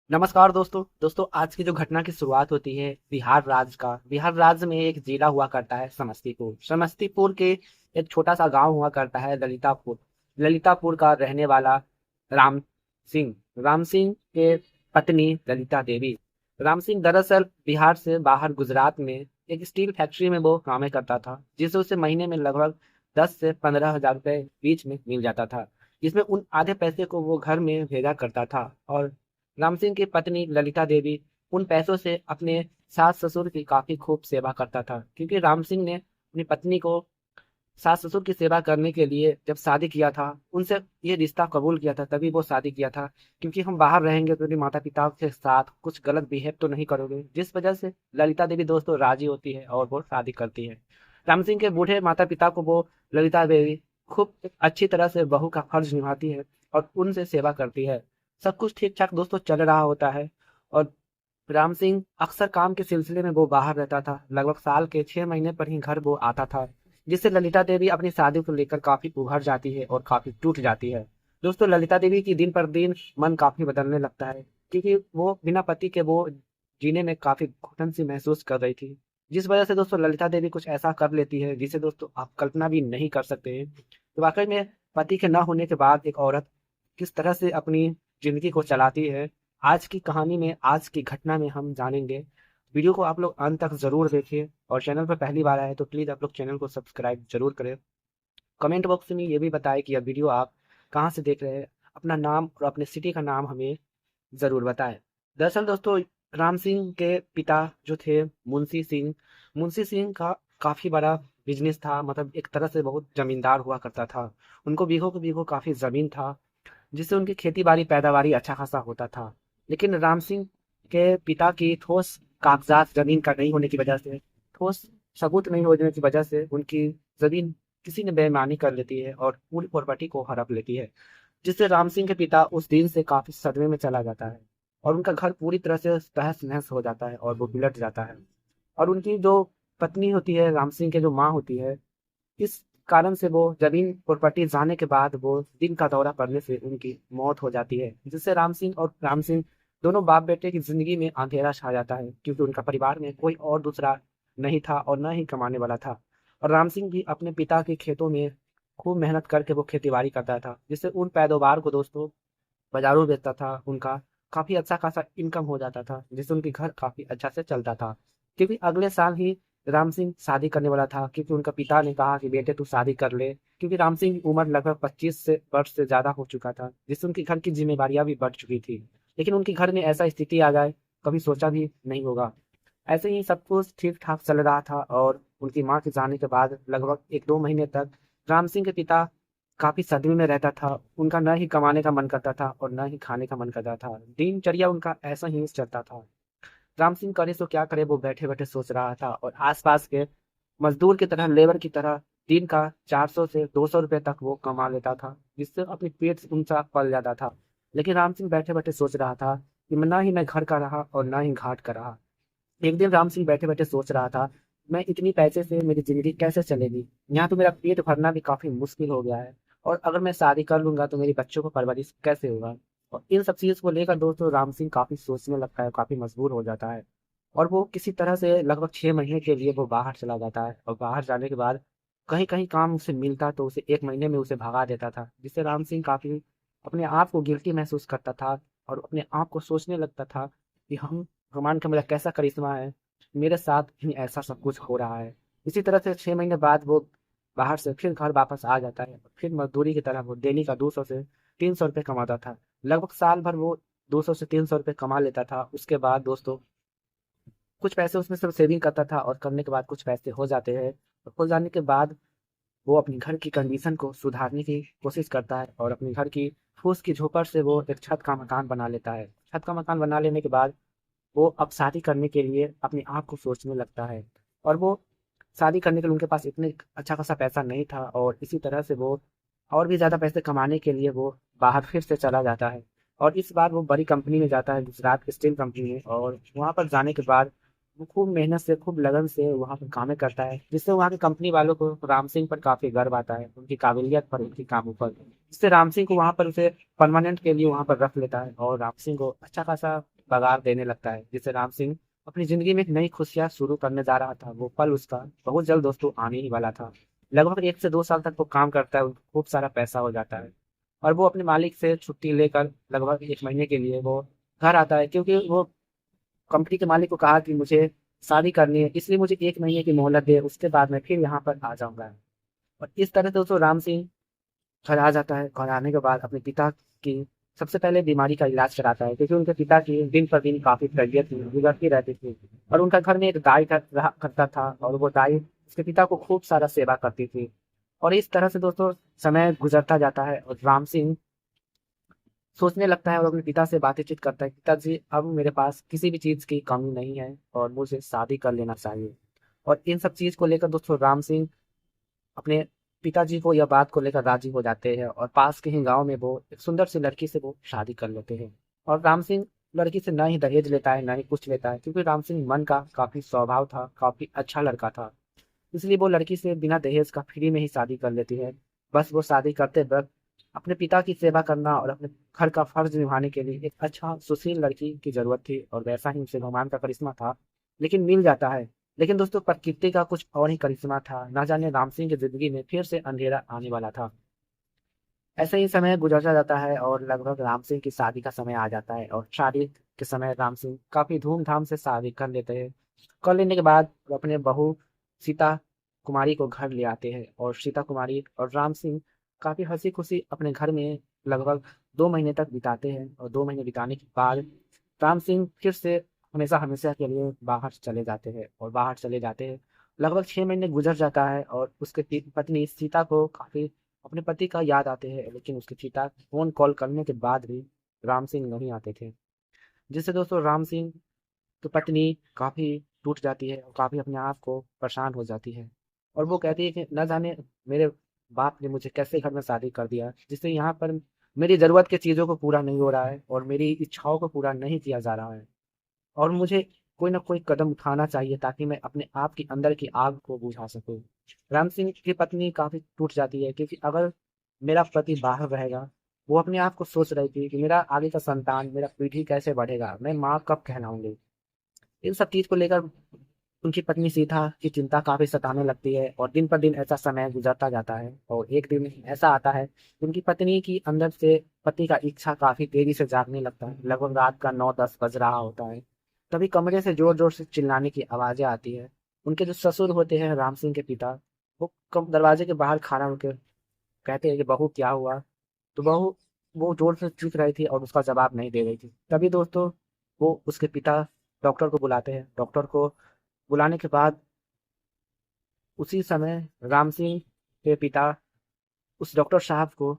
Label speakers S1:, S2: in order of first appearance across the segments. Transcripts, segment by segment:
S1: नमस्कार दोस्तों आज की जो घटना की शुरुआत होती है बिहार राज्य में एक जिला हुआ करता है समस्तीपुर के एक छोटा सा गांव हुआ करता है ललितापुर का रहने वाला राम राम सिंह के पत्नी ललिता देवी। राम सिंह दरअसल बिहार से बाहर गुजरात में एक स्टील फैक्ट्री में वो काम करता था, जिससे उसे महीने में लगभग 10 से 15 हजार रुपए बीच में मिल जाता था, जिसमें उन आधे पैसे को वो घर में भेजा करता था। और राम सिंह की पत्नी ललिता देवी उन पैसों से अपने सास ससुर की काफी खूब सेवा करता था, क्योंकि राम सिंह ने अपनी पत्नी को सास ससुर की सेवा करने के लिए जब शादी किया था, उनसे ये रिश्ता कबूल किया था, तभी वो शादी किया था। क्योंकि हम बाहर रहेंगे तो माता पिता के साथ कुछ गलत बिहेव तो नहीं करोगे, जिस वजह से ललिता देवी दोस्तों राजी होती है और वो शादी करती है। राम सिंह के बूढ़े माता पिता को वो ललिता देवी खूब अच्छी तरह से बहू का फर्ज निभाती है और उनसे सेवा करती है। सब कुछ ठीक ठाक दोस्तों चल रहा होता है। और राम सिंह अक्सर काम के सिलसिले में वो बाहर रहता था, लगभग साल के 6 महीने पर ही घर वो आता था, जिससे ललिता देवी अपनी शादी को लेकर काफी उभर जाती है और काफी टूट जाती है। दोस्तों ललिता देवी की दिन पर दिन मन काफी बदलने लगता है, क्योंकि वो बिना पति के वो जीने में काफी घुटन सी महसूस कर रही थी, जिस वजह से दोस्तों ललिता देवी कुछ ऐसा कर लेती है जिसे दोस्तों आप कल्पना भी नहीं कर सकते हैं। तो वाकई में पति के न होने के बाद एक औरत किस तरह से अपनी जिंदगी को चलाती है, आज की कहानी में, आज की घटना में हम जानेंगे। वीडियो को आप लोग अंत तक जरूर देखिए, और चैनल पर पहली बार आए तो प्लीज आप लोग चैनल को सब्सक्राइब जरूर करें। कमेंट बॉक्स में ये भी बताएं कि यह वीडियो आप कहाँ से देख रहे हैं, अपना नाम और अपने सिटी का नाम हमें जरूर बताएं। दरअसल दोस्तों राम सिंह के पिता जो थे मुंशी सिंह का काफी बड़ा बिजनेस था, मतलब एक तरह से बहुत जमींदार हुआ करता था। उनको बीघों के बीघों काफी जमीन था, जिससे उनकी खेती बाड़ी पैदावारी अच्छा खासा होता था। लेकिन राम सिंह के पिता की ठोस कागजात जमीन का नहीं होने की वजह से, ठोस सबूत नहीं होने की वजह से उनकी जमीन किसी ने बेईमानी कर लेती है और पूरी प्रॉपर्टी को हड़प लेती है, जिससे राम सिंह के पिता उस दिन से काफी सदमे में चला जाता है और उनका घर पूरी तरह से तहस नहस हो जाता है और वो बिलट जाता है। और उनकी जो पत्नी होती है, राम सिंह के जो माँ होती है, इस कारण से वो जमीन प्रॉपर्टी जाने के बाद वो दिल का दौरा पड़ने से उनकी मौत हो जाती है, जिससे राम सिंह दोनों बाप बेटे की जिंदगी में अंधेरा छा जाता है, क्योंकि उनका परिवार में कोई और दूसरा नहीं था और न ही कमाने वाला था। और राम सिंह भी अपने पिता के खेतों में खूब मेहनत करके वो खेती बाड़ी करता था, जिससे उन पैदावार को दोस्तों बाजारों में बेचता था, उनका काफी अच्छा खासा इनकम हो जाता था, जिससे उनके घर काफी अच्छा से चलता था। क्योंकि अगले साल ही राम सिंह शादी करने वाला था, क्योंकि उनका पिता ने कहा कि बेटे तू शादी कर ले, क्योंकि राम सिंह की उम्र लगभग 25 वर्ष से ज्यादा हो चुका था, जिससे उनके घर की जिम्मेवारियां भी बढ़ चुकी थी। लेकिन उनके घर में ऐसा स्थिति आ जाए कभी सोचा भी नहीं होगा। ऐसे ही सब कुछ ठीक ठाक चल रहा था, और उनकी माँ के जाने के बाद लगभग 1-2 महीने तक राम सिंह के पिता काफी सदमे में रहता था। उनका न ही कमाने का मन करता था और न ही खाने का मन करता था, दिनचर्या उनका ऐसा ही चलता था। राम सिंह करे सो क्या करे, वो बैठे बैठे सोच रहा था और आसपास के मजदूर की तरह, लेबर की तरह दिन का 400 से 200 रुपए तक वो कमा लेता था, जिससे अपने पेट उनसा पल जाता था। लेकिन राम सिंह बैठे बैठे सोच रहा था कि ना ही मैं घर का रहा और ना ही घाट का रहा। एक दिन राम सिंह बैठे बैठे सोच रहा था, मैं इतनी पैसे से मेरी जिंदगी कैसे चलेगी, यहाँ तो मेरा पेट भरना भी काफी मुश्किल हो गया है, और अगर मैं शादी कर लूंगा तो मेरी बच्चों को परवरिश कैसे होगा। और इन सब चीज को लेकर दोस्तों राम सिंह काफी सोचने लगता है, काफी मजबूर हो जाता है। और वो किसी तरह से लगभग 6 महीने के लिए वो बाहर चला जाता है, और बाहर जाने के बाद कहीं कहीं काम उसे मिलता तो उसे 1 महीने में उसे भगा देता था, जिससे राम सिंह काफी अपने आप को गिल्टी महसूस करता था और अपने आप को सोचने लगता था कि हम, भगवान का मेरा कैसा करिश्मा है, मेरे साथ ही ऐसा सब कुछ हो रहा है। इसी तरह से 6 महीने बाद वो बाहर से फिर घर वापस आ जाता है, फिर मजदूरी की तरह वो डेली का 200 से 300 रुपये कमाता था। लगभग साल भर वो 200 से 300 रुपये कमा लेता था। उसके बाद दोस्तों कुछ पैसे उसमें से सेविंग करता था, और करने के बाद कुछ पैसे हो जाते हैं, और हो जाने के बाद वो अपने घर की कंडीशन को सुधारने की कोशिश करता है, और अपने घर की फूस की झोपड़ से वो एक छत का मकान बना लेता है। छत का मकान बना लेने के बाद वो अब शादी करने के लिए अपने आप को सोचने लगता है, और वो शादी करने के लिए उनके पास इतने अच्छा खासा पैसा नहीं था, और इसी तरह से वो और भी ज़्यादा पैसे कमाने के लिए वो बाहर फिर से चला जाता है। और इस बार वो बड़ी कंपनी में जाता है, गुजरात स्टील कंपनी में, और वहाँ पर जाने के बाद वो खूब मेहनत से, खूब लगन से वहाँ पर कामें करता है, जिससे वहाँ की कंपनी वालों को राम सिंह पर काफी गर्व आता है, उनकी काबिलियत पर, उनकी कामों पर। जिससे राम सिंह को वहाँ पर उसे परमानेंट के लिए वहाँ पर रख लेता है और राम सिंह को अच्छा खासा पगार देने लगता है, जिससे राम सिंह अपनी जिंदगी में एक नई खुशियां शुरू करने जा रहा था। वो पल उसका बहुत जल्द दोस्तों आने ही वाला था। लगभग 1 से 2 साल तक वो काम करता है, उनको खूब सारा पैसा हो जाता है और वो अपने मालिक से छुट्टी लेकर लगभग 1 महीने के लिए वो घर आता है, क्योंकि वो कंपनी के मालिक को कहा कि मुझे शादी करनी है, इसलिए मुझे 1 महीने की मोहलत दे, उसके बाद मैं फिर यहाँ पर आ जाऊंगा। और इस तरह से दोस्तों राम सिंह घर आ जाता है। घर आने के बाद अपने पिता की सबसे पहले बीमारी का इलाज कराता है, क्योंकि उनके पिता की दिन पर दिन काफी तबीयत बिगड़ती रहती थी और उनका घर में एक दाई रहा करता था और वो दाई उसके पिता को खूब सारा सेवा करती थी। और इस तरह से दोस्तों समय गुजरता जाता है और राम सिंह सोचने लगता है और अपने पिता से बातचीत करता है, पिताजी अब मेरे पास किसी भी चीज की कमी नहीं है और मुझे शादी कर लेना चाहिए। और इन सब चीज को लेकर दोस्तों राम सिंह अपने पिताजी को यह बात को लेकर राजी हो जाते हैं और पास के ही गांव में वो एक सुंदर सी लड़की से वो शादी कर लेते हैं। और राम सिंह लड़की से ना ही दहेज लेता है, ना ही कुछ लेता है, क्योंकि राम सिंह मन का काफी स्वभाव था, काफी अच्छा लड़का था। इसलिए वो लड़की से बिना दहेज का फ्री में ही शादी कर लेती है। बस वो शादी करते वक्त अपने पिता की सेवा करना और अपने घर का फर्ज निभाने के लिए एक अच्छा सुशील लड़की की जरूरत थी और वैसा ही उसे भगवान का करिश्मा था, लेकिन मिल जाता है। लेकिन दोस्तों प्रकृति का कुछ और ही करिश्मा था, ना जाने राम सिंह की जिंदगी में फिर से अंधेरा आने वाला था। ऐसे ही समय गुजरता जाता है और लगभग राम सिंह की शादी का समय आ जाता है और शादी के समय राम सिंह काफी धूमधाम से शादी कर लेते हैं। कर लेने के बाद वो अपने बहू सीता कुमारी को घर ले आते हैं और सीता कुमारी और राम सिंह काफी हंसी खुशी अपने घर में लगभग 2 महीने तक बिताते हैं। और 2 महीने बिताने के बाद राम सिंह फिर से हमेशा हमेशा के लिए बाहर चले जाते हैं और बाहर चले जाते हैं। लगभग 6 महीने गुजर जाता है और उसके पत्नी सीता को काफी अपने पति का याद आते हैं, लेकिन उसके पिता फोन कॉल करने के बाद भी राम सिंह नहीं आते थे। जिससे दोस्तों राम सिंह की पत्नी काफी टूट जाती है और काफी अपने आप को परेशान हो जाती है और वो कहती है कि न जाने मेरे बाप ने मुझे कैसे घर में शादी कर दिया, जिससे यहाँ पर मेरी जरूरत के चीजों को पूरा नहीं हो रहा है और मेरी इच्छाओं को पूरा नहीं किया जा रहा है और मुझे कोई ना कोई कदम उठाना चाहिए ताकि मैं अपने आप के अंदर की आग को बुझा सकूं। राम सिंह की पत्नी काफी टूट जाती है, क्योंकि अगर मेरा पति बाहर रहेगा, वो अपने आप को सोच रही थी कि मेरा आगे का संतान, मेरा पीढ़ी कैसे बढ़ेगा, मैं माँ कब कहलाऊंगी। इन सब चीज को लेकर उनकी पत्नी सीता की चिंता काफी सताने लगती है और दिन पर दिन ऐसा समय गुजरता जाता है और एक दिन ऐसा आता है कि उनकी पत्नी की अंदर से पति का इच्छा काफी तेजी से जागने लगता है। लगभग रात का 9-10 बज रहा होता है, तभी कमरे से जोर जोर से चिल्लाने की आवाजें आती है। उनके जो ससुर होते हैं राम सिंह के पिता, वो दरवाजे के बाहर खड़ा होकर कहते हैं कि बहू क्या हुआ। तो बहू वो जोर से चीख रही थी और उसका जवाब नहीं दे रही थी। तभी दोस्तों वो उसके पिता डॉक्टर को बुलाते हैं। डॉक्टर को बुलाने के बाद उसी समय राम सिंह के पिता उस डॉक्टर साहब को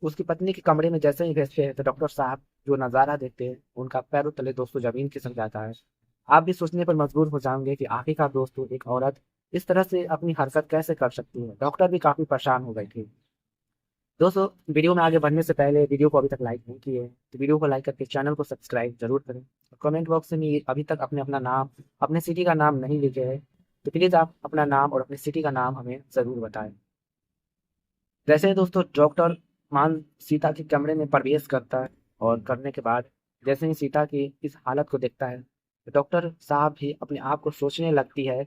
S1: उसकी पत्नी के कमरे में जैसे ही भेजते हैं तो डॉक्टर साहब जो नज़ारा देखते हैं उनका पैरों तले दोस्तों जमीन खिसक जाता है। आप भी सोचने पर मजबूर हो जाओगे कि आखिरकार दोस्तों एक औरत इस तरह से अपनी हरकत कैसे कर सकती है। डॉक्टर भी काफी परेशान हो गई थी। दोस्तों वीडियो में आगे बढ़ने से पहले वीडियो को अभी तक लाइक नहीं किए तो वीडियो को लाइक करके चैनल को सब्सक्राइब जरूर करें। कमेंट बॉक्स में अभी तक अपने अपना नाम, अपने सिटी का नाम नहीं लिखे हैं तो प्लीज आप अपना नाम और अपनी सिटी का नाम हमें जरूर बताएं। जैसे ही दोस्तों डॉक्टर मान सीता के कमरे में प्रवेश करता है और करने के बाद जैसे ही सीता की इस हालत को देखता है तो डॉक्टर साहब भी अपने आप को सोचने लगती है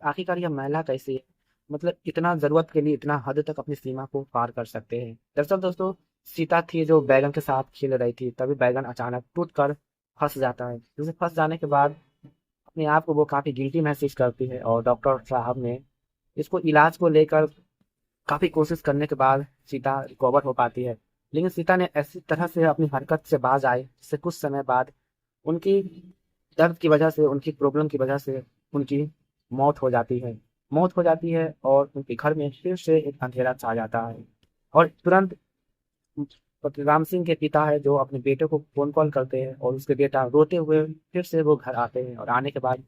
S1: आखिरकार यह महिला कैसी है, मतलब इतना जरूरत के लिए इतना हद तक अपनी सीमा को पार कर सकते हैं। दरअसल दोस्तों सीता थी जो बैगन के साथ खेल रही थी, तभी बैगन अचानक टूट कर फंस जाता है, जिसे फंस जाने के बाद अपने आप को वो काफी गिल्टी महसूस करती है और डॉक्टर साहब ने इसको इलाज को लेकर काफी कोशिश करने के बाद सीता रिकवर हो पाती है। लेकिन सीता ने ऐसी तरह से अपनी हरकत से बाज आए जिससे कुछ समय बाद उनकी दर्द की वजह से, उनकी प्रॉब्लम की वजह से उनकी मौत हो जाती है। मौत हो जाती है और उनके घर में फिर से एक अंधेरा छा जाता है और तुरंत राम सिंह के पिता है जो अपने बेटे को फोन कॉल करते हैं और उसके बेटा रोते हुए फिर से वो घर आते हैं और आने के बाद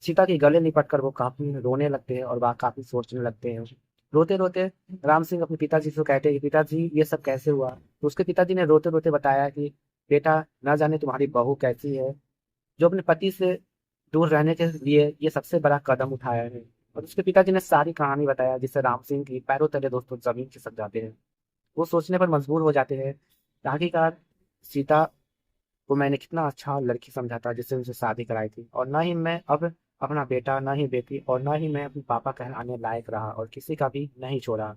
S1: सीता के गले लिपट कर वो काफी रोने लगते हैं और वह काफी सोचने लगते हैं। रोते रोते राम सिंह अपने पिताजी से कहते हैं कि पिताजी ये सब कैसे हुआ। तो उसके पिताजी ने रोते रोते बताया कि बेटा न जाने तुम्हारी बहू कैसी है, जो अपने पति से दूर रहने के लिए ये सबसे बड़ा कदम उठाया है। और उसके पिताजी ने सारी कहानी बताया, जिससे राम सिंह की पैरों तले दोस्तों जमीन खिसक जाते हैं। वो सोचने पर मजबूर हो जाते हैं कि आखिरकार सीता को मैंने कितना अच्छा लड़की समझा था जिससे उनसे शादी कराई थी, और ना ही मैं अब अपना बेटा, ना ही बेटी, और ना ही मैं अपने पापा कहलाने लायक रहा, और किसी का भी नहीं छोड़ा।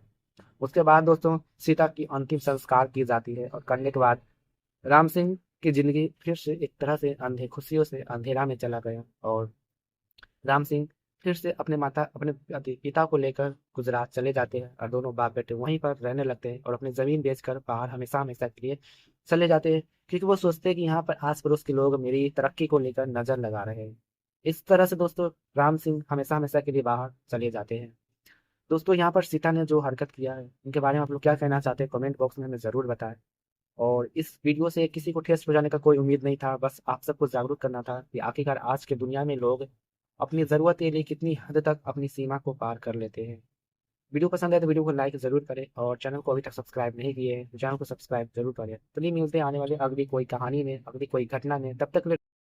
S1: उसके बाद दोस्तों सीता की अंतिम संस्कार की जाती है, और करने के बाद राम सिंह की जिंदगी फिर से एक तरह से अंधे खुशियों से अंधेरा में चला गया, और राम सिंह फिर से अपने पिता को लेकर गुजरात चले जाते हैं, और दोनों बाप बेटे वहीं पर रहने लगते हैं, और अपनी जमीन बेचकर बाहर हमेशा हमेशा के लिए चले जाते हैं, क्योंकि वो सोचते हैं कि यहाँ पर आस पड़ोस के लोग मेरी तरक्की को लेकर नजर लगा रहे हैं। इस तरह से दोस्तों राम सिंह हमेशा हमेशा के लिए बाहर चले जाते हैं। दोस्तों यहाँ पर सीता ने जो हरकत किया है, उनके बारे में आप लोग क्या कहना चाहते हैं, कमेंट बॉक्स में हमें जरूर बताएं। और इस वीडियो से किसी को ठेस पहुंचाने का कोई उम्मीद नहीं था, बस आप सबको जागरूक करना था कि आखिरकार आज के दुनिया में लोग अपनी ज़रूरत के लिए कितनी हद तक अपनी सीमा को पार कर लेते हैं। वीडियो पसंद आए तो वीडियो को लाइक ज़रूर करें, और चैनल को अभी तक सब्सक्राइब नहीं किए हैं तो चैनल को सब्सक्राइब जरूर करें। चलिए मिलते हैं आने वाले अगली कोई कहानी में, अगली कोई घटना में, तब तक